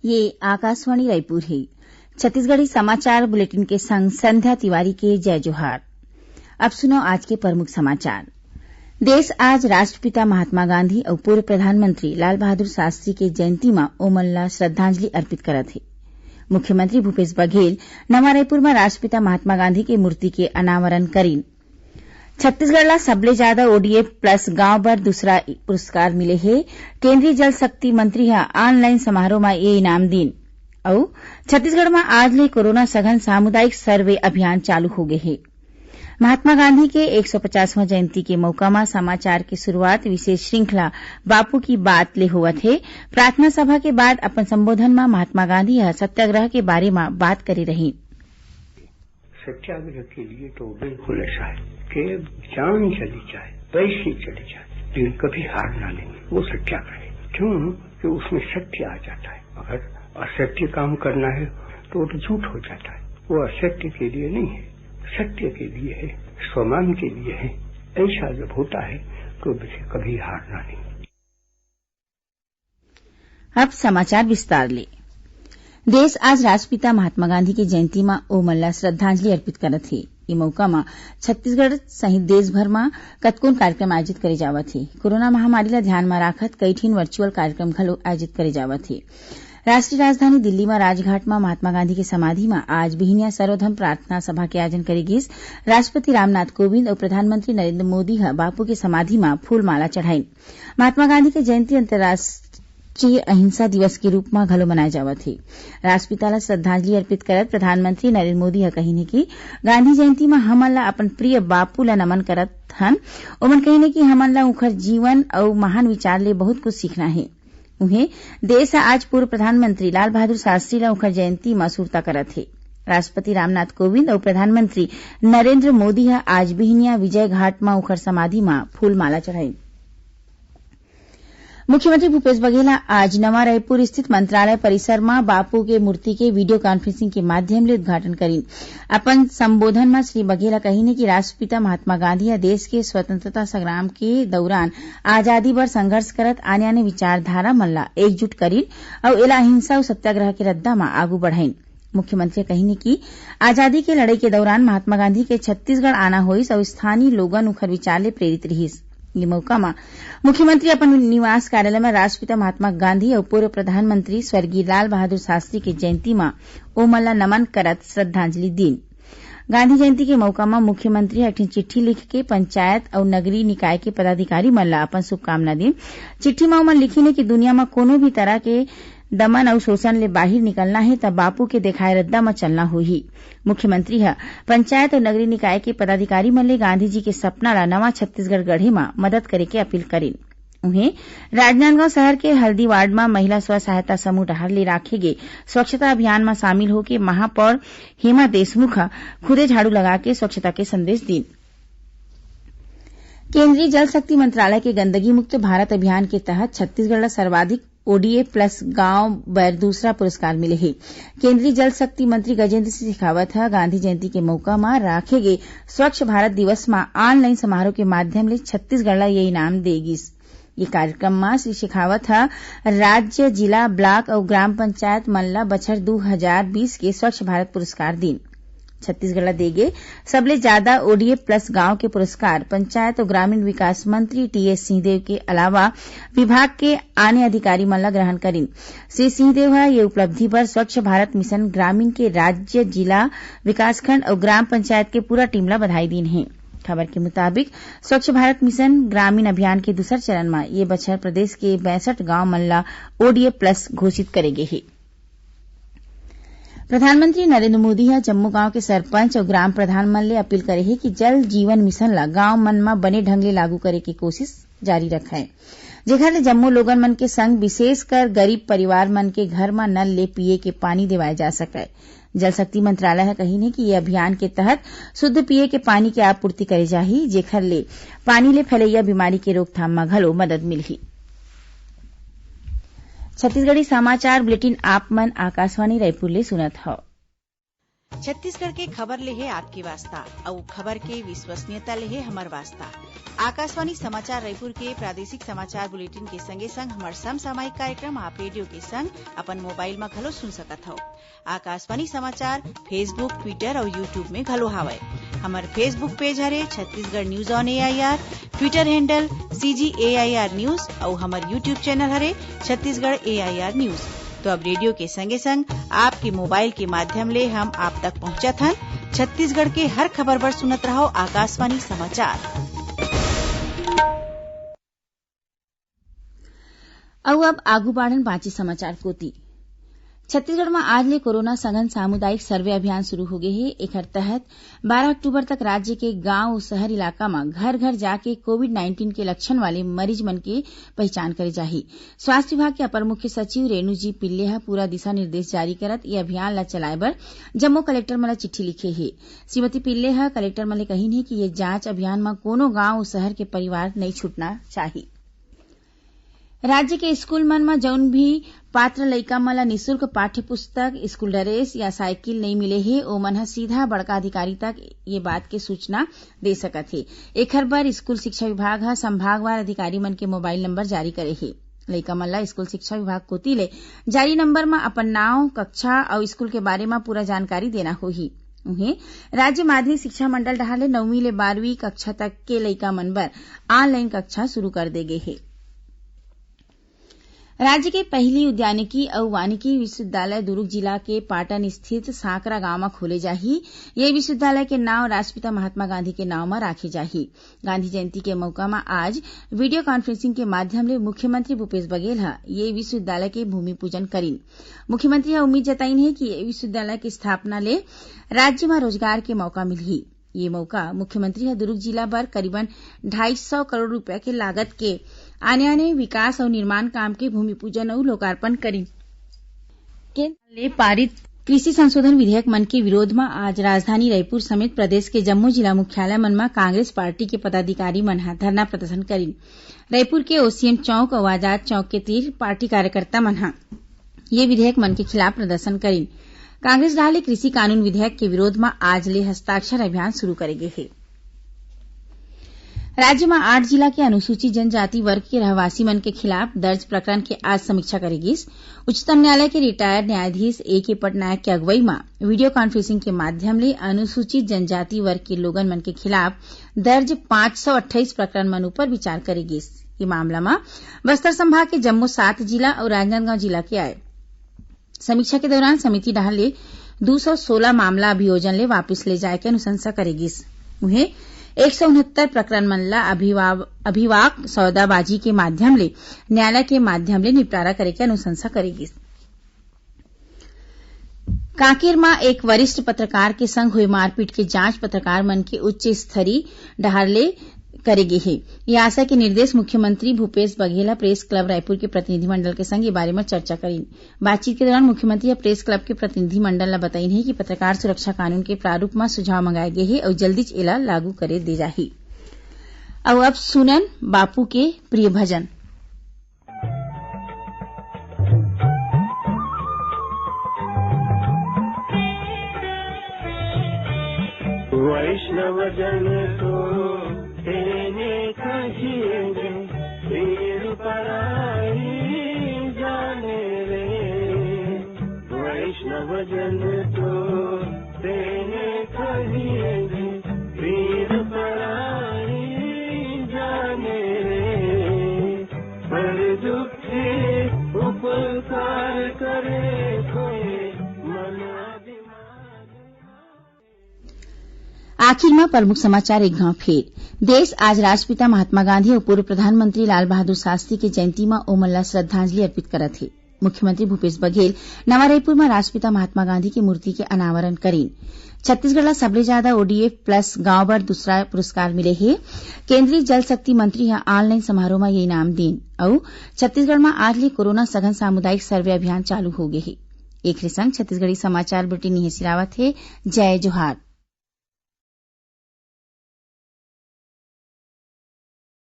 ये आकाशवाणी रायपुर है। छत्तीसगढ़ी समाचार बुलेटिन के संग संध्या तिवारी के जय जोहार। अब सुनो आज के प्रमुख समाचार। देश आज राष्ट्रपिता महात्मा गांधी और पूर्व प्रधानमंत्री लाल बहादुर शास्त्री के जयंती में ओमन ला श्रद्धांजलि अर्पित करत है। मुख्यमंत्री भूपेश बघेल नवा रायपुर में राष्ट्रपिता महात्मा गांधी के मूर्ति के अनावरण करीन। छत्तीसगढ़ ला सबले ज्यादा ओडीएफ प्लस गांव बर दूसरा पुरस्कार मिले है। केंद्रीय जल शक्ति मंत्री हा ऑनलाइन समारोह में ये इनाम दीन। और छत्तीसगढ़ में आज ले कोरोना सघन सामुदायिक सर्वे अभियान चालू हो गए है। महात्मा गांधी के 150वां जयंती के मौका में समाचार की शुरुआत विशेष श्रृंखला बापू की बात ले होवत है। प्रार्थना सभा के बाद अपन संबोधन में महात्मा गांधी सत्याग्रह के बारे में बात करी रही। सत्याग्रह के लिए तो बिल्कुल ऐसा है कि जान चली जाए, पैसे चली जाए, लेकिन कभी हार ना लेंगे। वो सत्याग्रह है। क्यों? कि उसमें सत्य आ जाता है। अगर असत्य काम करना है तो वो तो झूठ हो जाता है। वो असत्य के लिए नहीं है, सत्य के लिए है, स्वमान के लिए है। ऐसा जब होता है तो कभी हार ना लेंगे। अब समाचार विस्तार ले। देश आज राष्ट्रपिता महात्मा गांधी की जयंती में ओमन ला श्रद्धांजलि अर्पित करत है। ये मौका में छत्तीसगढ़ सहित देश भर में कतकोन कार्यक्रम आयोजित करे जावत है। कोरोना महामारी ला ध्यान में राखत कई ठिन वर्चुअल कार्यक्रम घलो आयोजित करे जावत है। राष्ट्रीय राजधानी दिल्ली में राजघाट में महात्मा गांधी की समाधि में आज बिहनिया सर्वधर्म प्रार्थना सभा के आयोजन करे गिस। राष्ट्रपति रामनाथ कोविंद और प्रधानमंत्री नरेंद्र मोदी बापू की समाधि में फूलमाला चढ़ाई। महात्मा गांधी की जयंती अंतर्राष्ट्रीय अहिंसा दिवस के रूप में घलो मनाया जावत है। राष्ट्रपिता ला श्रद्धांजलि अर्पित करत प्रधानमंत्री नरेंद्र मोदी कहिने कि गांधी जयंती में हमन ला अपन प्रिय बापू ला नमन करत हन। ओमन कहिने कि हमन ला उनकर जीवन और महान विचार ले बहुत कुछ सीखना है। उन्हें देश आज पूर्व प्रधानमंत्री लाल बहादुर शास्त्री ला उनकर जयंती में सुरता करत है। राष्ट्रपति रामनाथ कोविंद और प्रधानमंत्री नरेंद्र मोदी आज बिहनिया विजय घाट में उनकर समाधि में फूलमाला चढ़ाई। मुख्यमंत्री भूपेश बघेल आज नवा रायपुर स्थित मंत्रालय परिसर में बापू के मूर्ति के वीडियो कॉन्फ्रेंसिंग के माध्यम ले उद्घाटन करीन। अपन संबोधन में श्री बघेल कहिने कि राष्ट्रपिता महात्मा गांधी देश के स्वतंत्रता संग्राम के दौरान आजादी बर संघर्ष करत आने आने विचारधारा मन ला एकजुट करीन और एला अहिंसा और सत्याग्रह के रद्दा में आगू बढ़ाइन। मुख्यमंत्री कहिने कि आजादी के लड़ाई के दौरान महात्मा गांधी के छत्तीसगढ़ आना होइस और स्थानीय लोगन उखर विचार ले प्रेरित रहिस। ये मौका में मुख्यमंत्री अपन निवास कार्यालय में राष्ट्रपिता महात्मा गांधी और पूर्व प्रधानमंत्री स्वर्गीय लाल बहादुर शास्त्री की जयंती में ओमन ला नमन करत श्रद्धांजलि दीन। गांधी जयंती के मौका में मुख्यमंत्री एक चिट्ठी लिख के पंचायत और नगरीय निकाय के पदाधिकारी मन ला अपन शुभकामना दी। चिट्ठी में ओमन लिखिने कि दुनिया में कोनो भी तरह के दमन और शोषण ले बाहर निकलना है तब बापू के दिखाए रद्दा में चलना होही। मुख्यमंत्री पंचायत और नगरीय निकाय के पदाधिकारी मन ले गांधी जी के सपना ला नवा छत्तीसगढ़ गढ़े में मदद करे के अपील करीन। उन्हें राजनांदगांव शहर के हल्दी वार्ड में महिला स्व सहायता समूह डहर ले राखे गे स्वच्छता अभियान में शामिल होकर महापौर हेमा देशमुख खुदे झाड़ू लगा के स्वच्छता के संदेश दी। केंद्रीय जल शक्ति मंत्रालय के गंदगी मुक्त भारत अभियान के तहत छत्तीसगढ़ सर्वाधिक ओडीए प्लस गांव बर दूसरा पुरस्कार मिले है। केंद्रीय जल शक्ति मंत्री गजेंद्र सिंह शेखावत गांधी जयंती के मौका में राखे गए स्वच्छ भारत दिवस में ऑनलाइन समारोह के माध्यम ले छत्तीसगढ़ ला ये इनाम देगिस। ये कार्यक्रम में श्री शेखावत राज्य, जिला, ब्लॉक और ग्राम पंचायत मन ला बछर 2020 के स्वच्छ भारत पुरस्कार दीन। छत्तीसगढ़ ला देगे सबले ज्यादा ओडीए प्लस गांव के पुरस्कार पंचायत और ग्रामीण विकास मंत्री टीएस सिंहदेव के अलावा विभाग के आने अधिकारी मन ला ग्रहण करीन। श्री सिंहदेव ये उपलब्धि पर स्वच्छ भारत मिशन ग्रामीण के राज्य, जिला, विकासखंड और ग्राम पंचायत के पूरा टीम ला बधाई दीन है। खबर के मुताबिक स्वच्छ भारत मिशन ग्रामीण अभियान के दूसर चरण में ये बछर प्रदेश के 62 गांव मन ला ओडीए प्लस घोषित करेगे है। प्रधानमंत्री नरेंद्र मोदी जम्मू गांव के सरपंच और ग्राम प्रधान मन ले अपील करे है कि जल जीवन मिशन ला गांव मन में बने ढंग ले लागू करे की कोशिश जारी रखे, जेखर ले जम्मू लोगन मन के संग विशेषकर गरीब परिवार मन के घर में नल ले पिए के पानी देवाए जा सके। जल शक्ति मंत्रालय कहिने कि ये अभियान के तहत शुद्ध पिए के पानी के आपूर्ति करे जाही, जेखर ले पानी ले फैलैया बीमारी के रोकथाम में घलो मदद मिलही। छत्तीसगढ़ी समाचार बुलेटिन आप मन आकाशवाणी रायपुर ले सुनत हव। छत्तीसगढ़ के खबर ले है आपके वास्ता और खबर के विश्वसनीयता ले है हमार वास्ता। आकाशवाणी समाचार रायपुर के प्रादेशिक समाचार बुलेटिन के संगे संग हमार समसामयिक कार्यक्रम आप रेडियो के संग अपन मोबाइल में घलो सुन सकत हो। आकाशवाणी समाचार फेसबुक, ट्विटर और यूट्यूब में घलो हावय। हमार फेसबुक पेज हरे Chhattisgarh news on AIR, Twitter handle CGAIR news और हमार यूट्यूब चैनल हरे छत्तीसगढ़ AIR न्यूज। तो अब रेडियो के संगे संग आपके मोबाइल के माध्यम ले हम आप तक पहुंचत हन। छत्तीसगढ़ के हर खबर बर सुनत रहो आकाशवाणी समाचार। अब आगू बाढ़न बाँची समाचार कोती। छत्तीसगढ़ में आज ले कोरोना सघन सामुदायिक सर्वे अभियान शुरू हो गए है। एकर तहत 12 अक्टूबर तक राज्य के गांव और शहर इलाका में घर घर जाके कोविड-19 के लक्षण वाले मरीज मन के पहचान करे जाही। स्वास्थ्य विभाग के अपर मुख्य सचिव रेणु जी पिल्ले ह पूरा दिशा निर्देश जारी करत ये अभियान ला चलाए बर जम्मो कलेक्टर मन ला चिट्ठी लिखे हे। श्रीमती पिल्ले ह कलेक्टर मन ले कहिन हे कि ये जांच अभियान में कोनो गांव और शहर के परिवार नहीं छूटना चाहिए। राज्य के स्कूल मन में जौन भी पात्र लइका मन ला निःशुल्क पाठ्य पुस्तक, स्कूल ड्रेस या साइकिल नहीं मिले हे ओमन ह सीधा बड़का अधिकारी तक ये बात के सूचना दे सकत हे। एखर बर स्कूल शिक्षा विभाग ह संभागवार अधिकारी मन के मोबाइल नंबर जारी करे हे। लइका मन ला स्कूल शिक्षा विभाग कोती ले जारी नंबर में अपन नाव, कक्षा और स्कूल के बारे में पूरा जानकारी देना होही। उन्हें राज्य माध्यमिक शिक्षा मंडल डहार ले 9वीं ले 12वीं कक्षा तक के लइका मन बर ऑनलाइन कक्षा शुरू कर दे गे हे। राज्य के पहली उद्यानिकी और वानिकी विश्वविद्यालय दुर्ग जिला के पाटन स्थित सांकरा गांव में खोले जाही। ये विश्वविद्यालय के नाम राष्ट्रपिता महात्मा गांधी के नाम में राखे जाही। गांधी जयंती के मौका में आज वीडियो कॉन्फ्रेंसिंग के माध्यम ले मुख्यमंत्री भूपेश बघेल ह ये विश्वविद्यालय के भूमि पूजन करीन। मुख्यमंत्री ह उम्मीद जताइन है कि ये विश्वविद्यालय की स्थापना ले राज्य में रोजगार के मौका मिलही। ये मौका मुख्यमंत्री ह दुर्ग जिला बर करीबन 250 करोड़ रुपया के लागत के आने विकास और निर्माण काम के भूमि पूजन और लोकार्पण करी। केंद्र ने पारित कृषि संशोधन विधेयक मन के विरोध में आज राजधानी रायपुर समेत प्रदेश के जम्मू जिला मुख्यालय मन में कांग्रेस पार्टी के पदाधिकारी मन धरना प्रदर्शन करीन। रायपुर के OCM चौक और आजाद चौक के तीर पार्टी कार्यकर्ता मन ये विधेयक मन के खिलाफ प्रदर्शन करीन। कांग्रेस डाले कृषि कानून विधेयक के विरोध में आज ले हस्ताक्षर अभियान शुरू करेगे है। राज्य में 8 जिला के अनुसूचित जनजाति वर्ग के रहवासी मन के खिलाफ दर्ज प्रकरण के आज समीक्षा करेगी। उच्चतम न्यायालय के रिटायर्ड न्यायाधीश AK पटनायक के अगुवाई में वीडियो कॉन्फ्रेंसिंग के माध्यम ले अनुसूचित जनजाति वर्ग के लोगन मन के खिलाफ दर्ज 528 प्रकरण मन पर विचार करेगी। ये मामला में बस्तर संभाग के जम्मू 7 जिला और राजनांदगांव जिला के आए। समीक्षा के दौरान समिति डाहर ले 216 मामला अभियोजन ले वापिस ले जाए के अनुशंसा करेगी। उन्हें 169 प्रकरण मन ला अभिवाक सौदाबाजी के माध्यम ले न्यायालय के माध्यम ले निपटारा करे के अनुशंसा करेगी। कांकेर में एक वरिष्ठ पत्रकार के संग हुए मारपीट के जांच पत्रकार मन के उच्च स्तरीय डहार ले करेगे है। ये आशा के निर्देश मुख्यमंत्री भूपेश बघेल प्रेस क्लब रायपुर के प्रतिनिधिमंडल के संग ये बारे में चर्चा करीन। बातचीत के दौरान मुख्यमंत्री प्रेस क्लब के प्रतिनिधिमंडल ला बताइन है कि पत्रकार सुरक्षा कानून के प्रारूप में सुझाव मंगाए गए है और जल्दी एला लागू करे दे जाही। अब सुनन बापू के प्रिय भजन। वैष्णव जन तो तेने कहिए पीर पराई जाने रे। वैष्णव जन तो तेने कहिए पीर पराई जाने रे। पर दुखे उपकार करे कोई मन। आखिर में प्रमुख समाचार एक गांव फेर। देश आज राष्ट्रपिता महात्मा गांधी और पूर्व प्रधानमंत्री लाल बहादुर शास्त्री के जयंती में ओमन ला श्रद्धांजलि अर्पित करत है। मुख्यमंत्री भूपेश बघेल नवा रायपुर में राष्ट्रपिता महात्मा गांधी की मूर्ति के अनावरण करीन। छत्तीसगढ़ ला सबले ज्यादा ODF प्लस गांव बर दूसरा पुरस्कार मिले है। केंद्रीय जल शक्ति मंत्री ह ऑनलाइन समारोह में ये इनाम दीन और छत्तीसगढ़ में आज ले कोरोना सघन सामुदायिक सर्वे अभियान चालू हो गए है। एक संग छत्तीसगढ़ी समाचार बुलेटिन सिरावत है। जय जोहार।